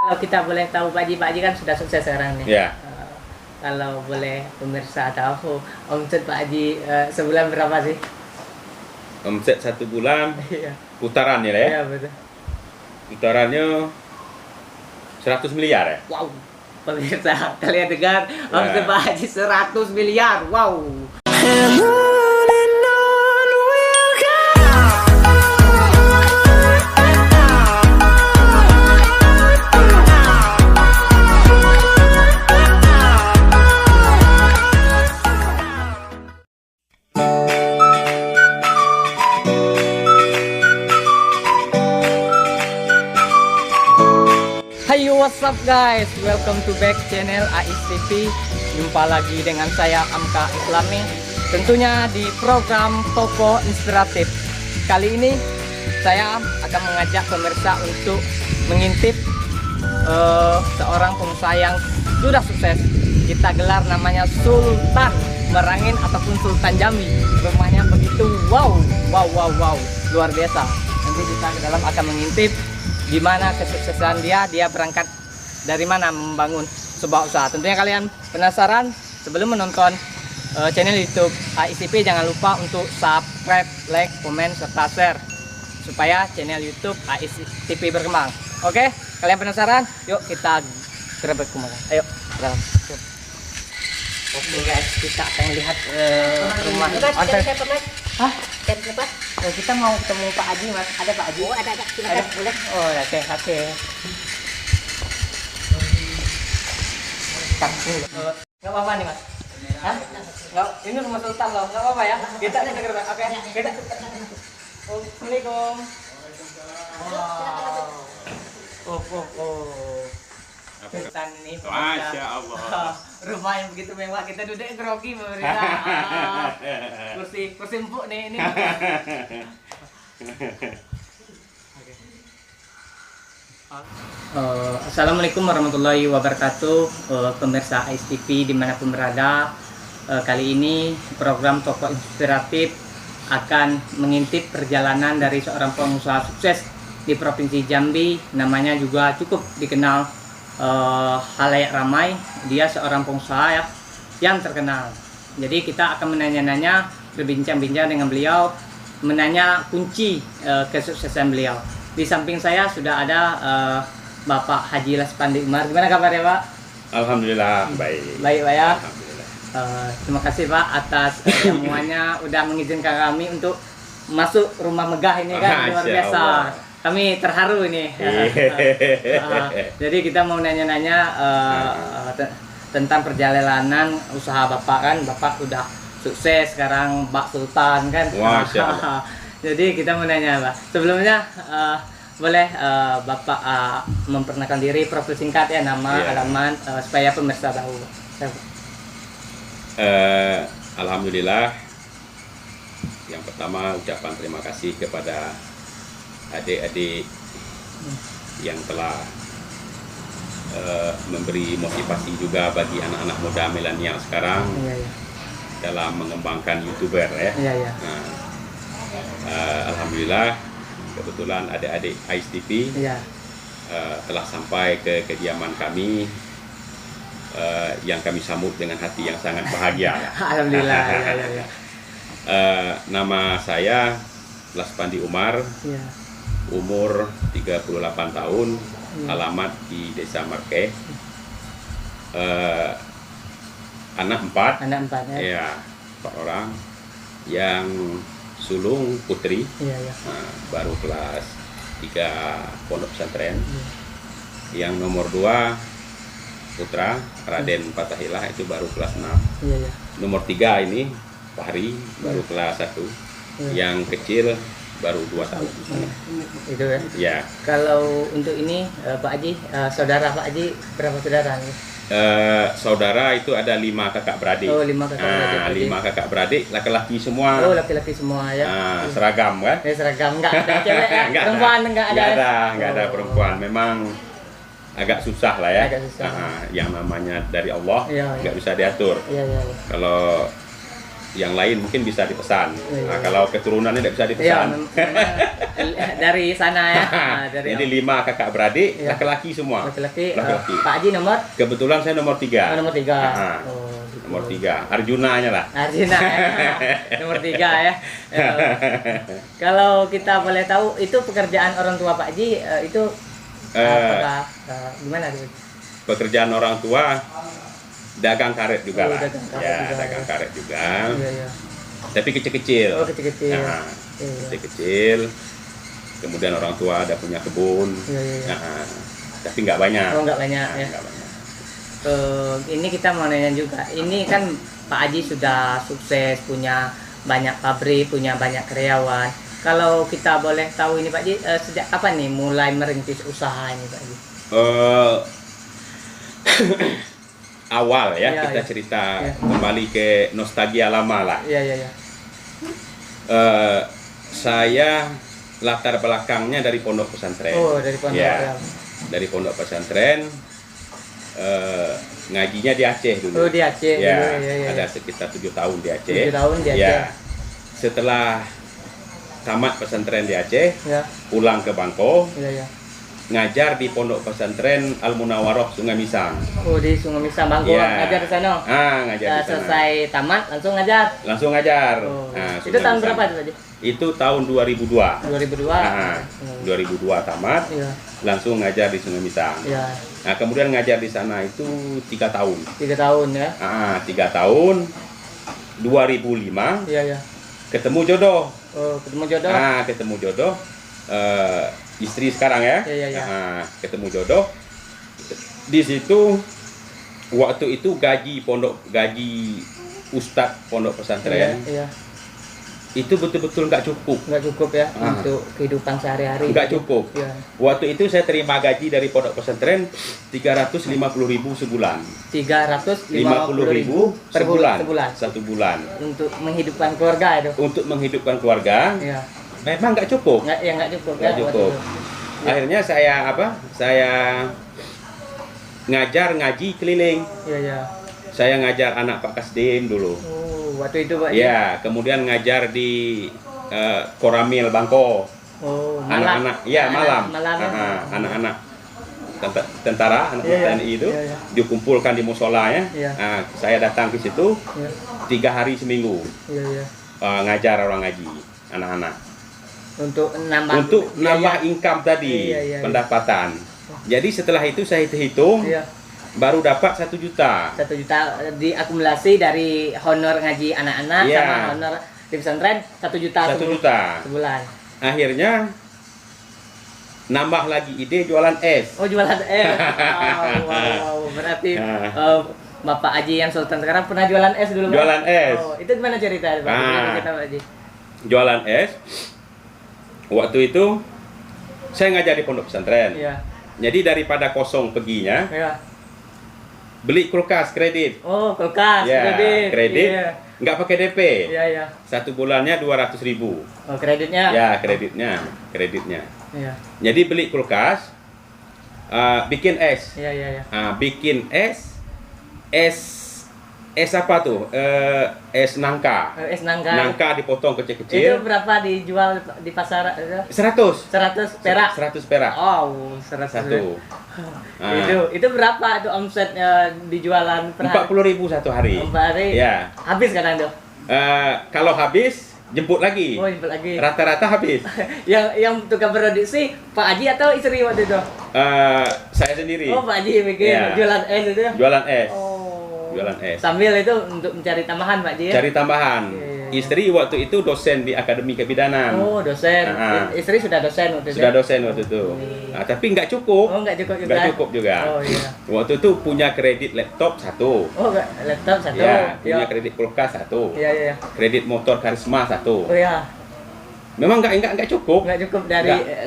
Kalau kita boleh tahu Pak Haji kan sudah sukses sekarang nih. Ya. Kalau boleh pemirsa tahu omset Pak Haji sebulan berapa sih? Omset 1 bulan Iya. putarannya lah ya. Iya betul. Putarannya 100 miliar ya. Wow. Pemirsa, kalian dengar omset Pak Haji 100 miliar. Wow. Hayo, what's up guys? Welcome to back channel AIS TV. Jumpa lagi dengan saya Amka Islami. Tentunya di program Toko Inspiratif. Kali ini saya akan mengajak pemirsa untuk mengintip seorang pengusaha yang sudah sukses. Kita gelar namanya Sultan Merangin ataupun Sultan Jambi. Rumahnya begitu wow, luar biasa. Nanti kita ke dalam akan mengintip gimana kesuksesan dia berangkat dari mana membangun sebuah usaha. Tentunya kalian penasaran. Sebelum menonton channel YouTube AIS TV, jangan lupa untuk subscribe, like, komen, serta share supaya channel YouTube AIS TV berkembang. Oke, kalian penasaran? Yuk kita gerebek kemana? Ayo, ke dalam. Oke guys, kita akan lihat rumah. Hah? Oh, kita mau ketemu Pak Haji, Mas. Ada Pak Haji? Oh, ada. Silakan, boleh. Oh, oke. Nggak apa-apa nih, Mas. Hah? Nggak, ini rumah Sultan loh. Nggak apa-apa ya? Kita denger, oke? Kita. Assalamualaikum. Oh. Sultan ini Masya Allah. rumah yang begitu mewah, kita duduk grogi pemirsa. kursi empuk nih ini. Assalamualaikum warahmatullahi wabarakatuh, pemirsa AIS TV dimanapun berada. Kali ini program Toko Inspiratif akan mengintip perjalanan dari seorang pengusaha sukses di Provinsi Jambi. Namanya juga cukup dikenal halayak ramai. Dia seorang pengusaha yang terkenal. Jadi kita akan menanya-nanya, berbincang-bincang dengan beliau, menanya kunci kesuksesan beliau. Di samping saya sudah ada Bapak Haji Laspandi Umar. Gimana kabarnya Pak? Alhamdulillah baik. Baik Pak ya. Alhamdulillah. Terima kasih Pak atas semuanya udah mengizinkan kami untuk masuk rumah megah ini kan. Luar biasa. Kami terharu ini. Jadi kita mau nanya-nanya tentang perjalanan usaha Bapak kan. Bapak udah sukses sekarang, Mbak Sultan kan. Masya Allah. Jadi kita mau nanya Pak. Sebelumnya boleh Bapak memperkenalkan diri, profil singkat ya, nama, alamat, supaya pemirsa tahu. Alhamdulillah. Yang pertama ucapan terima kasih kepada adik-adik yang telah memberi motivasi juga bagi anak-anak muda milenial sekarang dalam mengembangkan YouTuber ya. Nah, alhamdulillah kebetulan adik-adik AIS TV telah sampai ke kediaman kami yang kami sambut dengan hati yang sangat bahagia. Alhamdulillah. Nama saya Laspandi Umar. Umur 38 tahun, alamat di Desa Marke. Anak 4 ya, 4 orang. Yang sulung putri, baru kelas 3 pondok pesantren. Yang nomor 2 putra Raden Fatahillah, itu baru kelas 6. Nomor 3 ini Fahri, baru kelas 1. Yang kecil baru 2 tahun. Itu ya? Ya. Kalau untuk ini Pak Haji, saudara Pak Haji berapa saudara? Saudara itu ada 5 kakak beradik. Oh, 5 kakak beradik. 5 kakak beradik, laki-laki semua. Oh, laki-laki semua ya. Seragam kan? Seragam, enggak ada cewek ya? Perempuan enggak ada. Enggak ada perempuan. Memang agak susah lah ya. Agak susah. Yang namanya dari Allah, nggak bisa diatur. Iya. Kalau yang lain mungkin bisa dipesan. Iya. Nah, kalau keturunannya tidak bisa dipesan. Dari sana ya. Jadi 5 kakak beradik, iya. Laki-laki semua. Laki-laki. Laki-laki. Pak Haji nomor? Kebetulan saya nomor 3. Nomor 3. Gitu. Nomor 3. Arjunanya lah. Arjuna ya. Nomor 3 ya. Kalau kita boleh tahu itu pekerjaan orang tua Pak Haji itu apakah gimana tuh? Pekerjaan orang tua dagang karet juga lah. Dagang karet juga. Iya. Tapi kecil-kecil. Oh, kecil-kecil. Nah, iya. Kecil-kecil. Kemudian orang tua ada punya kebun. Iya. Nah, tapi nggak banyak. Oh, nggak banyak ya. Nggak banyak. Ini kita mau nanya juga. Ini kan Pak Haji sudah sukses, punya banyak pabrik, punya banyak karyawan. Kalau kita boleh tahu ini Pak Haji, sejak kapan nih mulai merintis usaha ini Pak Haji? Awal ya, iya, kita iya. cerita Iya. kembali ke nostalgia lama lah. Iya. Saya latar belakangnya dari pondok pesantren. Oh, dari pondok. Ya, dari pondok pesantren. Ngajinya di Aceh dulu. Oh, di Aceh. Ya, Iya. ada sekitar 7 tahun di Aceh. 7 tahun di Aceh. Ya. Setelah tamat pesantren di Aceh, Ya. pulang ke Bangko, Iya. ngajar di pondok pesantren Al Munawaroh Sungai Misang. Oh, di Sungai Misang Bangko ngajar di sana. Ngajar di sana. Selesai tamat langsung ngajar. Langsung ngajar. Oh. Nah, Itu tahun Misang. berapa itu Pak Haji? Itu tahun 2002. 2002. 2002 tamat, Iya. langsung ngajar di Sungai Misang. Iya. Nah, kemudian ngajar di sana itu 3 tahun. 3 tahun ya. 3 tahun. 2005 Iya. ketemu jodoh. Oh, ketemu jodoh. Ketemu jodoh. Istri sekarang ya. Iya. Ketemu jodoh. Di situ waktu itu gaji ustadz pondok pesantren Iya. itu betul-betul nggak cukup. Nggak cukup ya untuk kehidupan sehari-hari. Nggak cukup. Iya. Waktu itu saya terima gaji dari pondok pesantren 350.000 sebulan. 350.000 per bulan. sebulan. 1 bulan. Untuk menghidupkan keluarga itu. Untuk menghidupkan keluarga, Iya. memang nggak cukup. Nggak cukup. Nggak ya, cukup. waktu itu. Akhirnya saya ngajar ngaji keliling. Iya. Saya ngajar anak Pak Kasdim dulu. Oh, waktu itu Pak. Ya, kemudian ngajar di Koramil Bangko. Oh, malam. Anak-anak, ya malam. Anak-anak tentara, anak TNI itu Iya. dikumpulkan di musola ya. Iya. Saya datang ke situ Iya. 3 hari seminggu Iya. ngajar orang ngaji, anak-anak. Untuk nambah Income tadi, Iya. pendapatan. Jadi setelah itu saya hitung, Iya. baru dapat 1 juta. 1 juta diakumulasi dari honor ngaji anak-anak Iya. sama honor di pesantren 1 juta 1 juta. sebulan. Akhirnya nambah lagi ide jualan es. Oh, jualan es. Wow. Berarti Bapak Haji yang Sultan sekarang pernah jualan es dulu, Pak? Jualan es. Oh, itu gimana cerita, Pak? Gimana cerita, Pak Haji? Jualan es. Waktu itu saya ngajar di pondok pesantren. Iya. Jadi daripada kosong perginya, Iya. beli kulkas kredit. Oh, kulkas, Ya, kredit. Iya. Nggak pakai DP. Iya. 1 bulannya 200.000. Oh, kreditnya? Ya, kreditnya. Iya. Jadi beli kulkas, bikin es. Iya. Bikin es apa tuh? Es nangka. Es nangka. Nangka dipotong Itu kecil-kecil. berapa dijual di pasar? 100 perak. 100 perak. Oh, 100. Satu. Itu berapa itu omsetnya di jualan per hari? 40.000 satu hari. Per hari? Ya. Habis kadang tuh? Kalau habis, jemput lagi. Oh, jemput lagi. Rata-rata habis. yang tukang produksi Pak Haji atau istri waktu itu? Saya sendiri. Oh, Pak Haji bikin Ya. jualan es itu? Jualan es. Oh. Jualan es. Sambil itu untuk mencari tambahan, Pak Haji ya? Cari tambahan. Iya. Istri waktu itu dosen di Akademi Kebidanan. Oh, dosen. Istri sudah dosen waktu itu? Sudah dosen waktu itu. Tapi nggak cukup. Oh, nggak cukup juga? Nggak cukup juga. Oh, iya. Waktu itu punya kredit laptop 1. Oh, laptop 1? Ya, punya kredit kulkas 1. Iya. Kredit motor Karisma 1. Oh, iya. Memang nggak cukup. Nggak cukup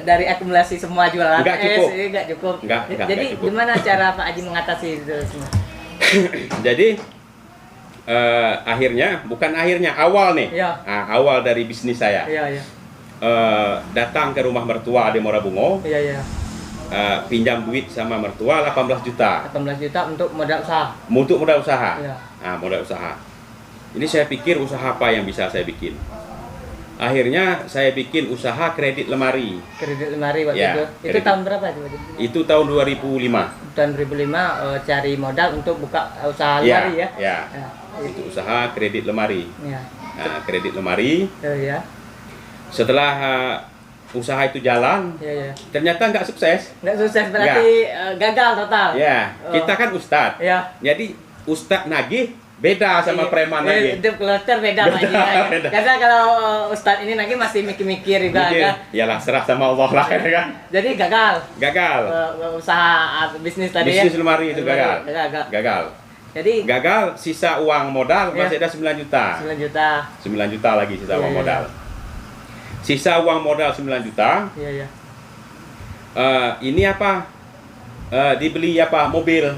dari akumulasi semua jualan Nggak cukup. nggak cukup. Nggak Jadi cukup. gimana cara Pak Haji mengatasi itu semua? Jadi awal nih. Iya. Awal dari bisnis saya. Iya. Datang ke rumah mertua di Morabungo. Iya. Pinjam duit sama mertua 18 juta. 18 juta untuk modal usaha. Untuk modal usaha. Iya. Modal usaha. Ini saya pikir usaha apa yang bisa saya bikin. Akhirnya saya bikin usaha kredit lemari. Kredit lemari waktu Ya, itu. Itu kredit. tahun berapa itu? Itu tahun 2005. Tahun 2005 cari modal untuk buka usaha Ya, lemari ya. ya. Ya. Itu usaha kredit lemari. Ya. Nah, kredit lemari. Ya. Setelah usaha itu jalan, Ya. ternyata nggak sukses. Nggak sukses berarti gagal total. Ya, Oh. kita kan ustadz. Ya. Jadi ustadz nagih beda sama preman nagih. Itu kloter beda Beda, lagi. beda. Karena kalau Ustadz ini lagi masih mikir-mikir juga Mikir, kan. yalah serah sama Allah lah kan. Jadi gagal. Gagal. Usaha bisnis tadi Bisnis ya. lemari itu gagal. Gagal. Gagal. Jadi Gagal, sisa uang modal Ya. masih ada 9 juta. 9 juta. 9 juta lagi sisa Iya, uang iya, modal. Sisa uang modal 9 juta. Iya. Ini apa? Dibeli apa? Mobil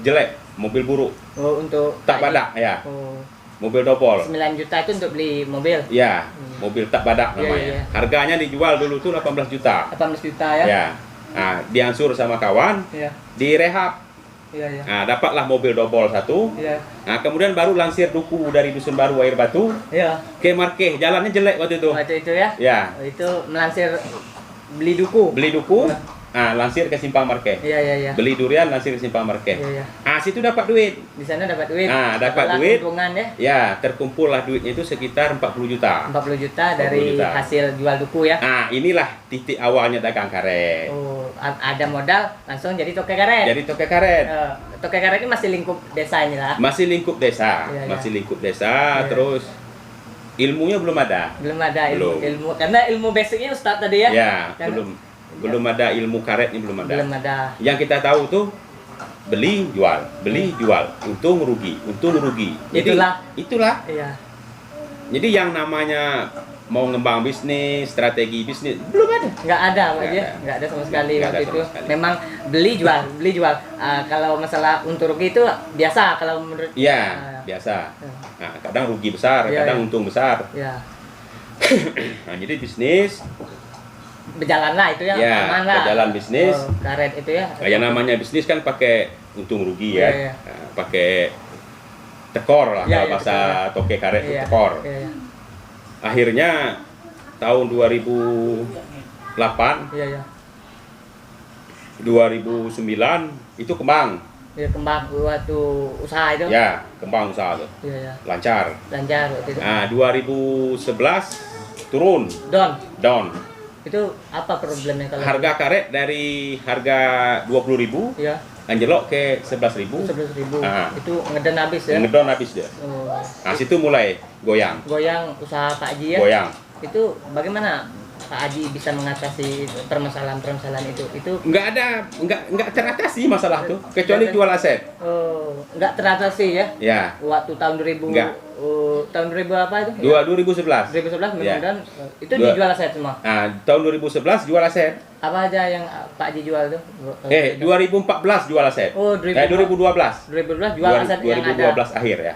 jelek, mobil buruk, Oh, untuk tak badak ya. Oh, Mobil dobol. 9 juta itu untuk beli mobil. Ya, mobil tak badak Iya, namanya. iya. Harganya dijual dulu tuh 18 juta. 18 juta ya. Ya. Nah, diansur sama kawan, Iya. direhab. Iya. Nah, dapatlah mobil dobol satu. Iya. Nah, kemudian baru lansir duku dari Dusun Baru Air Batu Iya. ke Markeh. Jalannya jelek waktu itu. Waktu itu ya. Ya, Oh, itu melansir beli duku. beli duku, lansir ke Simpang Markeh. Iya. Beli durian, lansir ke Simpang Markeh. Iya. Situ dapat duit. Di sana dapat duit. Nah, dapat Dapatlah duit. keuntungan ya. Ya, terkumpullah duitnya itu sekitar 40 juta. 40 juta 40 dari juta. hasil jual duku ya. Nah, inilah titik awalnya dagang karet. Oh, ada modal langsung jadi toke karet. Jadi toke karet. Toke karet ini masih lingkup desa ini lah. Masih lingkup desa, Iya, iya. masih lingkup desa, Iya. terus ilmunya belum ada. Belum ada Belum. ilmu karena ilmu basicnya Ustadz tadi ya. Ya, Kan- belum ada ilmu karetnya belum ada. Belum ada. Yang kita tahu tuh beli jual, untung rugi. Jadi, itulah. Iya. Jadi yang namanya mau ngembang bisnis, strategi bisnis belum ada. Nggak ada Pak Nggak ya. ada. Nggak ada sama sekali Nggak waktu ada itu. sama sekali. Memang beli jual. Kalau masalah untung rugi itu biasa kalau menurut. Iya, Ah, biasa. ya. Nah, kadang rugi besar, Iya, kadang iya. untung besar. Ya. Nah, jadi bisnis, Berjalan lah itu ya. Ya, aman lah. berjalan bisnis. Oh, karet itu ya. kayak namanya bisnis kan pakai untung rugi ya. Iya, iya. Nah, pakai tekor lah, Iya, kalau iya, bahasa toke karet itu Iya. tekor. Iya. Akhirnya tahun 2008, Iya. 2009 itu kembang. Ya kembang waktu usaha itu. Ya, kembang usaha tuh. Iya. Lancar. Lancar waktu itu. Nah, 2011 turun, down. Itu apa problemnya kalau Harga karet dari harga 20.000 ya anjlok ke 11.000. 11.000 Ah. itu ngeden habis ya. Ngedon habis dia. Oh, Nah, situ mulai goyang. goyang usaha Pak Haji ya. Goyang. Itu bagaimana Pak Haji bisa mengatasi permasalahan itu? Itu Nggak teratasi masalah tuh, kecuali jual aset. nggak teratasi ya. Ya, Waktu tahun 2000 Nggak. Tahun 2000 apa itu? 2011. 2011 Ya. mudah-mudahan itu Dua- dijual aset semua. Nah, tahun 2011 jual aset. Apa aja yang Pak Haji jual tuh? 2014 jual aset. Oh, 2012. 2012 jual aset yang ada. 2012 akhir ya.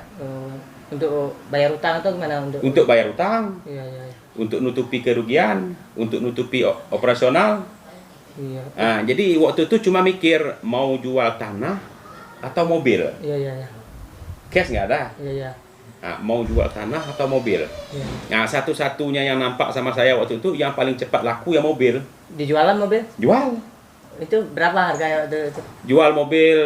Untuk bayar utang atau gimana Untuk bayar utang, Iya. untuk nutupi kerugian, untuk nutupi operasional. Iya. Nah, jadi waktu itu cuma mikir mau jual tanah atau mobil. Iya. Cash nggak ada. Iya. Nah, mau jual tanah atau mobil. Iya. Nah, satu-satunya yang nampak sama saya waktu itu yang paling cepat laku ya mobil. Dijualan mobil? Jual. Itu berapa harganya waktu itu? Jual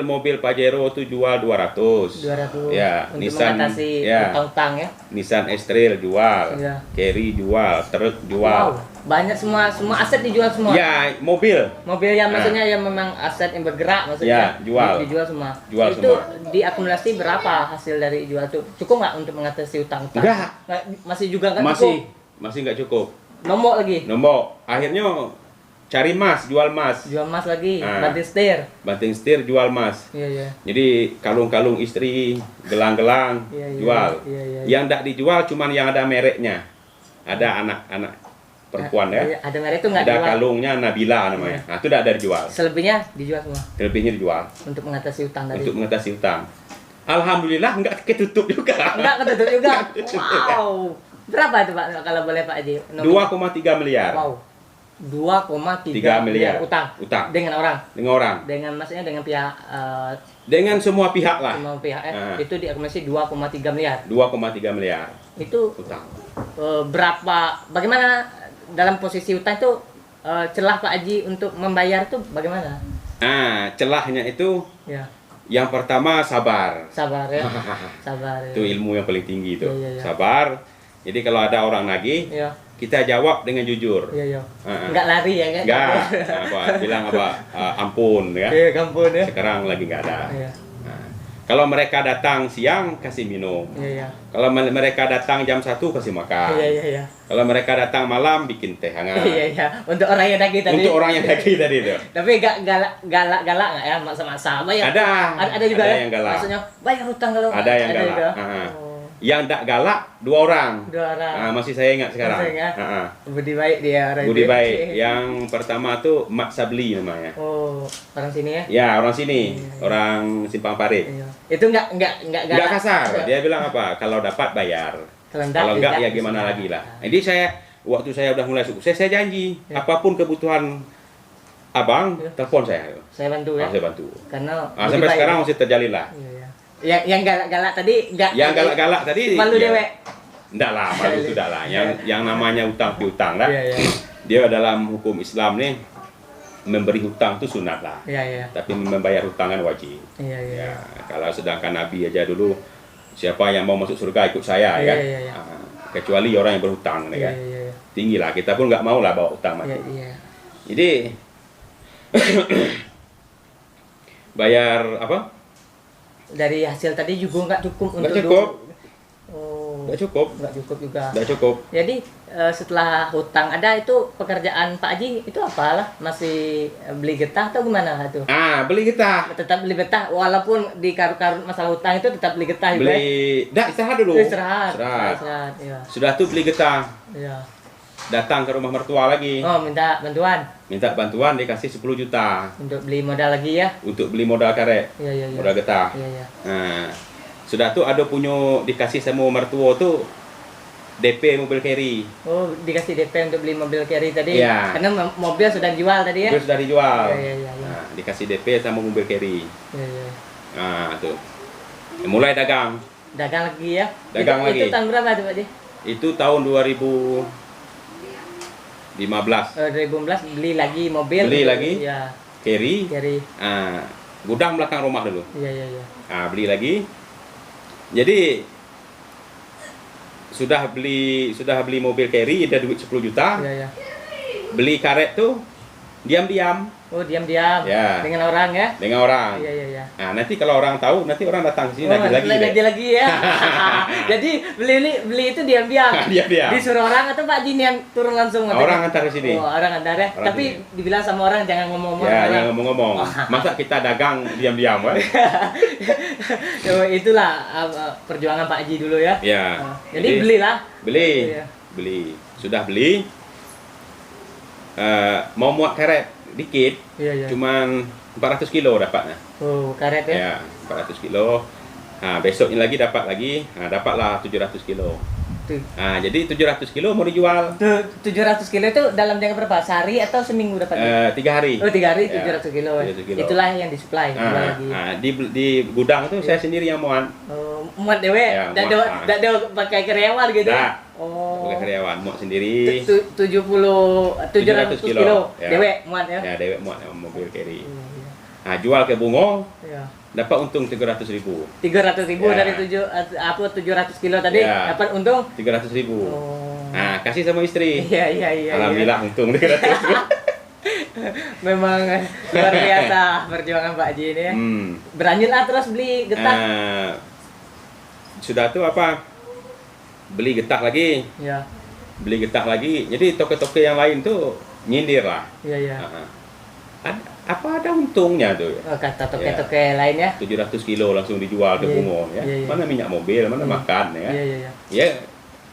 mobil Pajero itu jual 200. 200. Ya, Untuk Nissan, mengatasi ya. utang-utang ya. Nissan X-Trail jual. Iya. Carry jual, truk jual. Wow. Banyak semua aset dijual semua. Ya, mobil. Mobil yang Nah. maksudnya yang memang aset yang bergerak maksudnya. Ya, jual. Dijual semua. Jual itu semua. diakumulasi berapa hasil dari jual itu? Cukup nggak untuk mengatasi utang-utang? Enggak. Masih juga nggak cukup. Masih nggak cukup. Nombok lagi. Nombok. Akhirnya cari emas, jual emas. Jual emas lagi, Ah. banting setir. Banting setir jual emas. Iya. Jadi kalung-kalung istri, gelang-gelang Iya. jual. Iya. Yang tidak dijual cuman yang ada mereknya. Ada anak-anak perempuan ya. Iya, ada merek itu nggak Ada dijual. kalungnya Nabila namanya. Nah, itu tidak ada dijual. Selebihnya dijual semua Lebihnya dijual untuk mengatasi utang tadi. untuk mengatasi utang. Alhamdulillah nggak ketutup juga. Enggak ketutup juga. Wow. Berapa itu Pak kalau boleh Pak Haji? 2,3 miliar. Wow. 2,3 3 miliar utang utang dengan orang. dengan orang. Dengan maksudnya dengan pihak Dengan semua pihak lah. Semua pihak itu diakumulasi 2,3 miliar. 2,3 miliar. Itu utang. Bagaimana dalam posisi utang itu celah Pak Haji untuk membayar itu bagaimana? Celahnya itu ya. Yang pertama sabar. Sabar ya. Sabar. Ya. Itu ilmu yang paling tinggi itu. Ya. Sabar. Jadi kalau ada orang nagih, kita jawab dengan jujur. Iya. Enggak lari ya kan? Enggak. Bilang ampun ya. Iya, ampun ya. Sekarang lagi nggak ada. Iya. Kalau mereka datang siang, kasih minum. Iya. Kalau mereka datang jam 1, kasih makan. Iya. Kalau mereka datang malam, bikin teh hangat. Iya. Untuk orang yang nagih tadi. Untuk orang yang nagih tadi itu. Tapi galak nggak ya, masa-masa bayar. Ada juga ada ya? yang galak. Maksudnya bayar hutang kalau ada yang galak. Juga. Yang tak galak 2 orang. 2 orang. Masih saya ingat sekarang. Budi baik dia orang Budi baik. Yang pertama tuh Mak Sabli namanya. Oh, orang sini ya? Ya, orang sini. Orang Simpang Parit. Iya. Itu enggak Enggak kasar. Dia bilang apa? Kalau dapat bayar. Kalau enggak ya gimana lagi lah. Jadi waktu saya udah mulai sukses, saya janji apapun kebutuhan Abang, telepon saya. Saya bantu ya. Saya bantu. Karena sampai sekarang masih terjalin lah. Iya. Yang galak-galak tadi enggak. Yang galak-galak tadi malu dewek. Enggak lah, malu itu enggak lah. Yang namanya utang piutang lah. Iya. Dia dalam hukum Islam nih memberi hutang itu sunat lah. Iya. Tapi membayar hutang kan wajib. Iya. Ya, kalau sedangkan Nabi aja dulu siapa yang mau masuk surga ikut saya kan. Iya. Kecuali orang yang berhutang kan. Iya. Tinggi lah, kita pun nggak mau lah bawa hutang mati. Iya. Jadi bayar apa? Dari hasil tadi juga nggak cukup untuk nggak cukup juga. Nggak cukup. Jadi setelah hutang ada itu pekerjaan Pak Haji itu apalah, masih beli getah atau gimana itu? Beli getah. Tetap beli getah walaupun di karut-karut masalah hutang itu tetap beli getah juga. Istirahat dulu. Istirahat. Iya. Sudah tuh beli getah. Iya. Datang ke rumah mertua lagi. Minta bantuan dikasih 10 juta. Untuk beli modal lagi ya? Untuk beli modal karet. Iya. Modal getah. Iya. Nah, sudah tuh ada punya dikasih sama mertua tuh DP mobil carry. Dikasih DP untuk beli mobil carry tadi. Iya. Karena mobil sudah dijual tadi ya? Mobil sudah dijual. Iya. Nah, dikasih DP sama mobil carry. Iya. Nah, tuh. Mulai dagang. Dagang lagi ya? Dagang lagi. Itu tahun berapa tuh Pak Haji? Itu tahun 2015 beli lagi mobil. Beli lagi. Ya. Carry. Gudang belakang rumah dulu. Iya. Beli lagi. Jadi sudah beli mobil carry, ada duit 10 juta. Iya. Beli karet tuh diam-diam. Diam-diam. Ya. Dengan orang ya? Dengan orang. Iya. Nah, nanti kalau orang tahu, nanti orang datang ke sini lagi ya. Jadi beli itu diam-diam. Diam-diam. Disuruh orang atau Pak Haji yang turun langsung? Orang antar ke sini. Orang antar ya. Tapi dibilang sama orang jangan ngomong-ngomong. Ya, jangan ngomong-ngomong. Masa kita dagang diam-diam, kan? Itulah perjuangan Pak Haji dulu ya. Ya. Jadi belilah. Beli. Sudah beli. Mau muat karet dikit. Iya. Cuman 400 kilo dapatnya. Karet ya? Ya, 400 kilo. Besoknya lagi dapat lagi. Dapatlah 700 kilo. Jadi 700 kilo mau dijual. 700 kilo itu dalam jangka berapa? Sehari atau seminggu dapat? 3 hari. 3 hari 700 kilo. 700 kilo. Itulah yang disuplai. Di gudang tuh saya sendiri yang muat. Muat dewe? Tidak ada pakai karyawan gitu? Pakai karyawan, muat sendiri. 700 kilo. Dewe muat ya? Ya, dewe muat mobil carry. Jual ke Bungo. Dapat untung 300.000. 300.000 dari 700 kilo tadi dapat untung 300.000. Kasih sama istri. Iya. Alhamdulillah untung 300. Memang luar biasa perjuangan Pak Haji ini ya. Berlanjutlah terus beli getah. Sudah tuh beli getah lagi. Iya. Beli getah lagi. Jadi toko-toko yang lain tuh nyindir lah. Iya. Ada untungnya tuh. Kata toke-toke lain ya. 700 kilo langsung dijual ke Bungo ya. Mana minyak mobil, mana makan ya. Ya.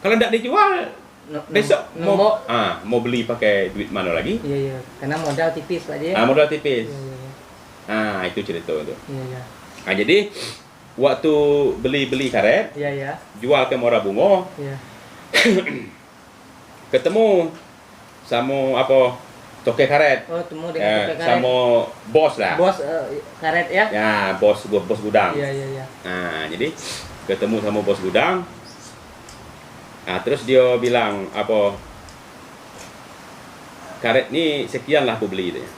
Kalau tidak dijual besok mau beli pakai duit mana lagi? Iya. Karena modal tipis Pak Haji. Modal tipis. Itu cerita itu. Iya. Jadi waktu beli karet, jual ke Muara Bungo, ketemu sama toke karet. Oh, temu dengan toke karet. Sama bos lah. Bos karet ya? Ya, bos gudang. Iya. Nah, jadi ketemu sama bos gudang. Nah, terus dia bilang apa? Karet ni sekian lah aku beli dia.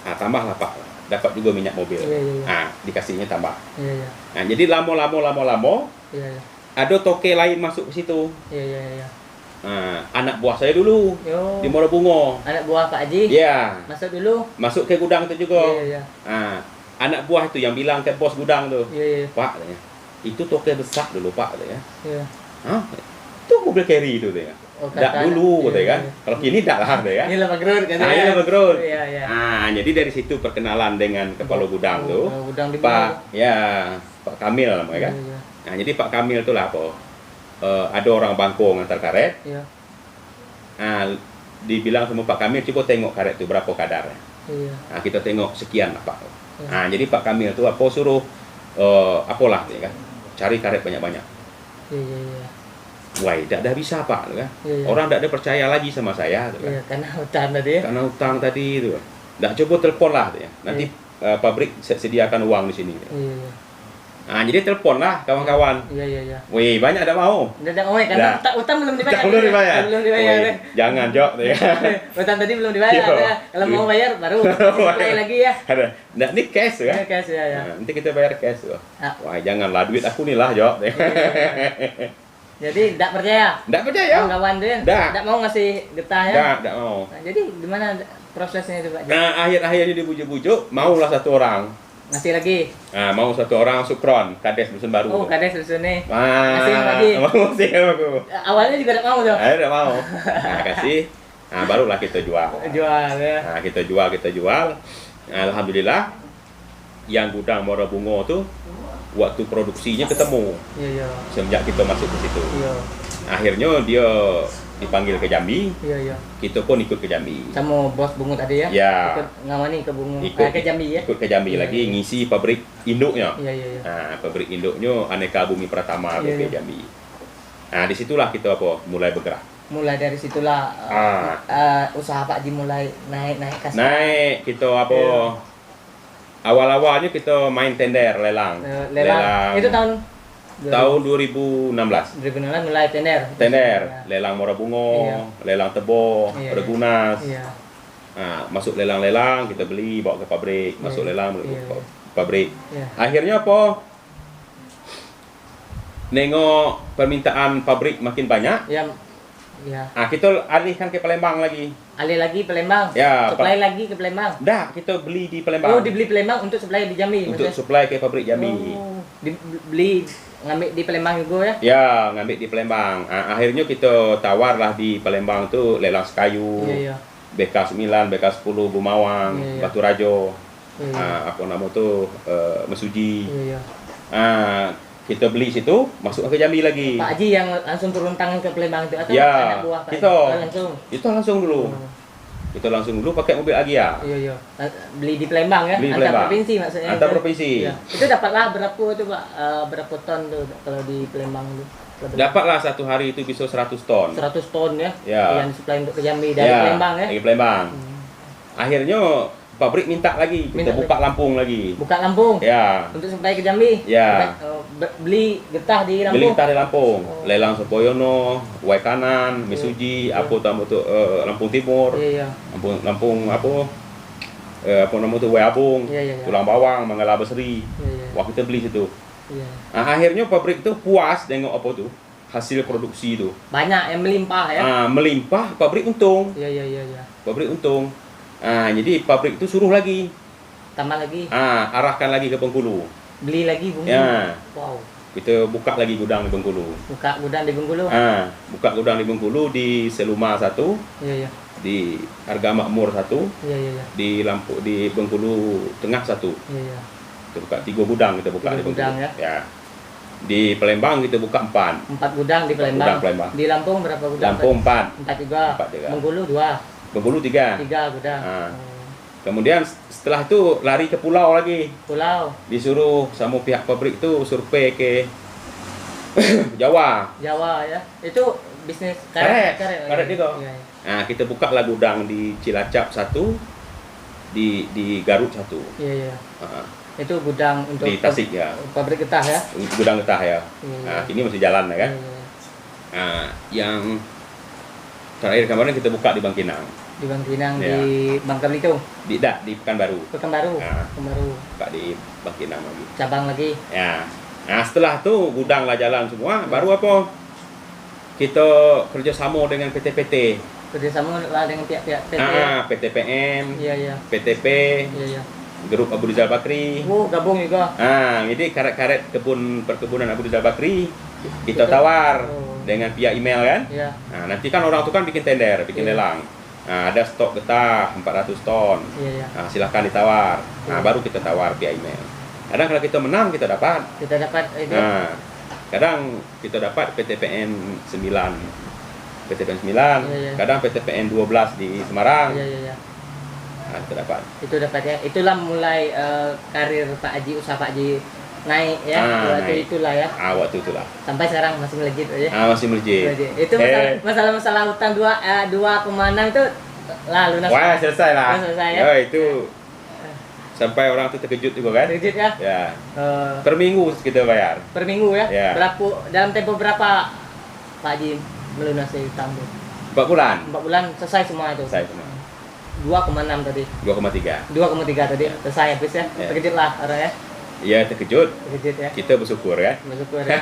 Nah, tambahlah Pak. Dapat juga minyak mobil. Iya. Nah, dikasihnya tambah. Iya. Nah, jadi lama-lama Iya. ada toke lain masuk ke situ. Iya. Nah, anak buah saya dulu di Muara Bungo. Anak buah Pak Haji? Iya. Masuk dulu? Masuk ke gudang itu juga. Iya. Nah, anak buah itu yang bilang ke bos gudang tuh. Iya. Pak, katanya, itu toke besar dulu Pak. Katanya. Iya. Hah? Itu mobil carry itu katanya. Oh, Dak dulu katanya kan. Iya. Kalau kini dak lah katanya. Ini lah Bagrun kan? Nah, ini Bagrun. Iya. Nah, jadi dari situ perkenalan dengan kepala gudang tuh. Gudang di Pak, Pak Kamil namanya kan. Iya. Nah, jadi Pak Kamil itu lah apa? Ada orang bangko ngantar karet. Iya. Nah, dibilang sama Pak Kamil, coba tengok karet itu berapa kadarnya. Iya. Nah, kita tengok sekian lah Pak. Iya. Nah, jadi Pak Kamil itu apa suruh apalah ya kan, cari karet banyak-banyak. Iya. Wah, dah bisa Pak, kan? Iya. Orang dah ada percaya lagi sama saya, kan? Iya, karena hutan tadi ya. Karena utang tadi itu. Dah coba telepon lah, ya. Nanti pabrik sediakan uang di sini. Iya. Nah, jadi telepon lah kawan-kawan. Iya. Wih, banyak ada mau. Udah mau karena utang belum dibayar. Belum dibayar. Belum dibayar. Wih, jangan Jok, ya. Utang tadi belum dibayar. Ya. Kalau mau bayar baru mulai lagi ya. Ada. Nah, ini cash ya. Cash ya. Nah, nanti kita bayar cash tuh. Ah. Wah, janganlah duit aku nih lah, Jok. Jadi tidak percaya. Tidak percaya. Kawan dia. Tidak mau ngasih getah ya. Tidak mau. Nah, jadi gimana prosesnya itu Pak? Nah, akhir-akhirnya dibujuk-bujuk, maulah satu orang. Ngasih lagi. Nah, mau satu orang Sukron, Kades Dusun Baru. Oh, Kades Dusun nih. Ngasih lagi. Ngasih aku. Awalnya juga tidak mau tuh. Tidak mau. Nah, kasih. Nah, barulah kita jual. Jual ya. Nah, kita jual. Nah, alhamdulillah yang gudang Muara Bungo tuh waktu produksinya ketemu. Iya. Semenjak kita masuk ke situ. Iya. Akhirnya dia dipanggil ke Jambi. Iya. Kita pun ikut ke Jambi. Sama bos Bungo tadi ya? Ya. Ikut ngawani ke Bungo. Ikut Ke Jambi ya? Ikut ke Jambi lagi ngisi pabrik induknya. Iya. Nah, pabrik induknya Aneka Bumi Pratama BP Jambi. Nah, disitulah kita mulai bergerak. Mulai dari situlah usaha Pak Haji mulai naik kasih. Naik kita awal-awalnya kita main tender lelang. Itu tahun 2016 mulai tender. Lelang Muara Bungo, lelang Tebo, Regunas. Iya. Nah, masuk lelang-lelang kita beli bawa ke pabrik, masuk lelang ke pabrik. Iya. Akhirnya apa? Nengok permintaan pabrik makin banyak. Ya. Nah, kita alihkan ke Palembang lagi. Alih lagi Palembang. Ya, supply lagi ke Palembang. Dah, kita beli di Palembang. Oh, dibeli Palembang untuk supply di Jambi. Untuk supply ke pabrik Jambi. Oh, dibeli ngambil di Palembang juga ya? Ya, ngambil di Palembang. Nah, akhirnya kita tawarlah di Palembang tuh lelang Sekayu. Iya. BK9, BK10 Bumawang, Batu Rajo. Apa nama tuh Mesuji. Iya. Kita beli situ, masuk ke Jambi lagi. Pak Haji yang langsung turun tangan ke Palembang itu atau ya, anak buah Pak kita langsung? Itu langsung dulu. Kita langsung dulu pakai mobil Agia. Iya. Beli di Palembang ya? Beli di antar Palembang. provinsi maksudnya. Antar provinsi. Iya. Itu dapatlah berapa itu Pak? Berapa ton tuh kalau di Palembang itu? Dapatlah satu hari itu bisa 100 ton. 100 ton ya? Ya. Yang disuplai untuk ke Jambi dari Palembang ya? Dari Palembang. Akhirnya pabrik minta lagi, kita buka Lampung lagi. Buka Lampung? Ya. Untuk supply ke Jambi? Ya. Beli getah di Lampung? Beli getah di Lampung. Lelang Supoyono, Waikanan, Mesuji, apa tamu tuh Lampung Timur. Iya. Lampung apa nama tuh Weabung, Tulang Bawang, Manggala Besri. Wah, kita beli situ. Iya. Nah, akhirnya pabrik itu puas dengan apa tuh hasil produksi itu. Banyak yang melimpah ya? Melimpah, pabrik untung. Iya. Pabrik untung. Jadi pabrik itu suruh lagi. Tambah lagi? Arahkan lagi ke Bengkulu. Beli lagi Bengkulu? Ya. Wow. Kita buka lagi gudang di Bengkulu. Buka gudang di Bengkulu? Buka gudang di Bengkulu di Seluma 1. Iya. Di Harga Makmur 1. Iya. Di Bengkulu Tengah 1. Iya. Kita buka 3 gudang kita buka di Bengkulu. Gudang ya? Di Palembang kita buka 4. 4 gudang di Palembang. Di Lampung berapa gudang? Lampung 4. 4 juga. Bengkulu 2. Bengkulu 3. 3 gudang. Kemudian setelah itu lari ke pulau lagi. Pulau. Disuruh sama pihak pabrik itu survei ke Jawa. Jawa ya. Itu bisnis karet juga. Iya. Nah, kita buka lah gudang di Cilacap satu, di Garut satu. Iya. Itu gudang untuk di Tasik ya. Pabrik getah ya. Gudang getah ya. Nah, ini masih jalan ya kan. Nah, yang terakhir kemarin kita buka di Bangkinang. Di Bangkinang di Bangka Belitung. Di Pekanbaru. Pekanbaru. Buka di Bangkinang lagi. Cabang lagi. Ya. Nah, setelah itu gudang lah jalan semua, baru apa? Kita kerjasama dengan PT-PT. Kerjasama lah dengan pihak-pihak PT. PTPM. Iya. PTP. Iya. Grup Abu Rizal Bakri. Gabung juga. Jadi karet-karet perkebunan Abu Rizal Bakri kita tawar dengan via email kan. Iya. Nah, nanti kan orang itu kan bikin tender, bikin lelang. Nah, ada stok getah 400 ton. Iya. Nah, silahkan ditawar. Nah, baru kita tawar via email. Kadang kalau kita menang kita dapat. Itu. Nah, kadang kita dapat PTPN 9. PTPN 9, kadang PTPN 12 di Semarang. Iya. Nah, kita dapat. Itu dapat ya. Itulah mulai karir Pak Haji, usaha Pak Haji naik ya. Waktu itulah ya. Waktu itulah. Sampai sekarang masih melejit aja. Masih melejit. Itu masalah utang 2,6 itu lah lunas. Wah, selesai lah. Selesai ya. Itu sampai orang itu terkejut juga kan? Terkejut ya. Ya. Per minggu kita bayar. Per minggu ya. Dalam tempo berapa Pak Haji melunasi utang itu? 4 bulan. 4 bulan selesai semua itu. Selesai semua. 2,6 tadi. 2,3. 2,3 tadi. Selesai habis ya. Terkejut lah orang ya. Iya, terkejut. Terkejut ya. Kita bersyukur kan? Bersyukur ya.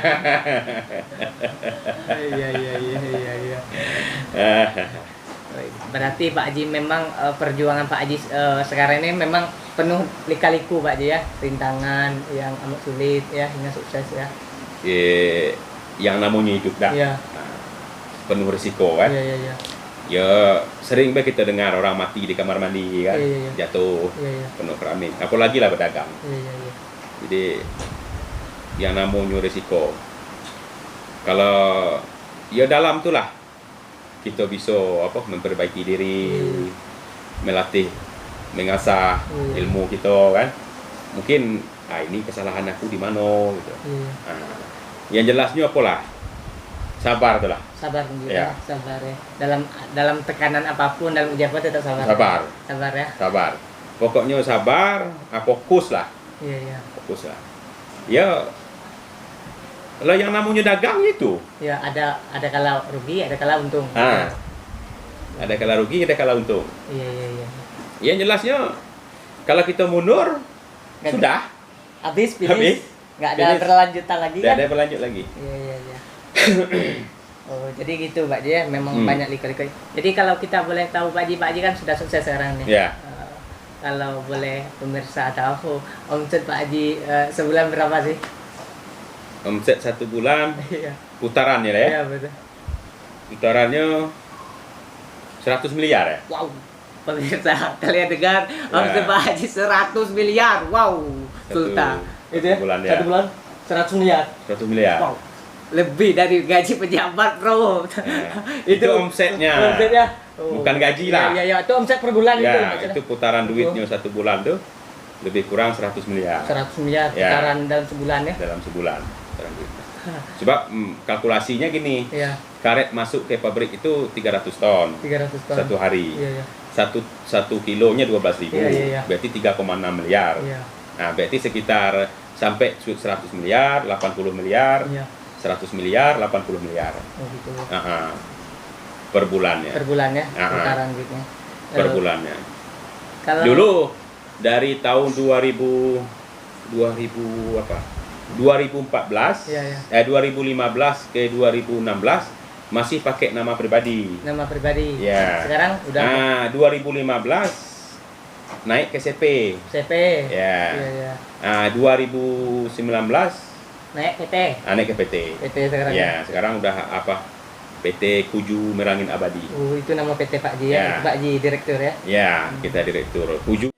Iya. Berarti Pak Haji memang perjuangan Pak Haji sekarang ini memang penuh lika-liku Pak Haji ya. Rintangan yang amat sulit ya hingga sukses ya. Yang namanya hidup dah. Iya. Penuh risiko kan. Iya. Ya sering kita dengar orang mati di kamar mandi kan. Jatuh. Penuh keramik. Apalagi lah berdagang. Iya. Jadi yang namanya risiko. Kalau ya dalam itulah kita bisa memperbaiki diri, melatih, mengasah ilmu kita kan. Mungkin ini kesalahan aku di mana gitu. Yang jelasnya apalah? Sabar itulah. Sabar juga. Sabar ya. Dalam tekanan apapun, dalam ujian apa tetap sabar. Sabar ya. Sabar. Pokoknya sabar, fokus lah. Iya. Fokus lah. Ya, kalau yang namanya dagang itu. Ya, ada kala rugi, ada kala untung. Ada kala rugi, ada kala untung. Iya. Yang jelasnya kalau kita mundur sudah habis. Nggak ada berlanjutan lagi kan? Nggak ada berlanjut lagi. Iya. Oh, jadi gitu Pak Haji ya, memang banyak lika-liku. Jadi kalau kita boleh tahu Pak Haji kan sudah sukses sekarang nih. Iya. Kalau boleh pemirsa tahu omset Pak Haji sebulan berapa sih? Omset 1 bulan putarannya ya? Iya betul. Putarannya 100 miliar ya? Wow, pemirsa kalian dengar omset Pak Haji 100 miliar, wow, Sultan. Itu ya? Bulan, 1 bulan 100 miliar. 100 miliar. Wow. Lebih dari gaji pejabat bro. Itu omsetnya. Bukan gaji lah. Iya, itu omset per bulan itu putaran duitnya 1 bulan tuh lebih kurang 100 miliar. 100 miliar putaran dalam sebulan ya? Dalam sebulan. Sebab kalkulasinya gini. Karet masuk ke pabrik itu 300 ton. 300 ton. Satu hari. Satu kilonya 12.000. Berarti 3,6 miliar. Nah, berarti sekitar sampai 100 miliar, 80 miliar. 100 miliar, 80 miliar. Oh gitu. Per bulannya. Per bulannya, putaran duitnya. Per bulannya. Kalau dulu dari tahun 2014, 2015 ke 2016 masih pakai nama pribadi. Nama pribadi. Ya. Sekarang udah. 2015 naik ke CP. Ya. 2019 naik PT. Naik ke PT. PT sekarang. Ya, sekarang udah PT Kuju Merangin Abadi. Itu nama PT Pak Haji ya. Pak Haji direktur ya. Ya, kita direktur Kuju.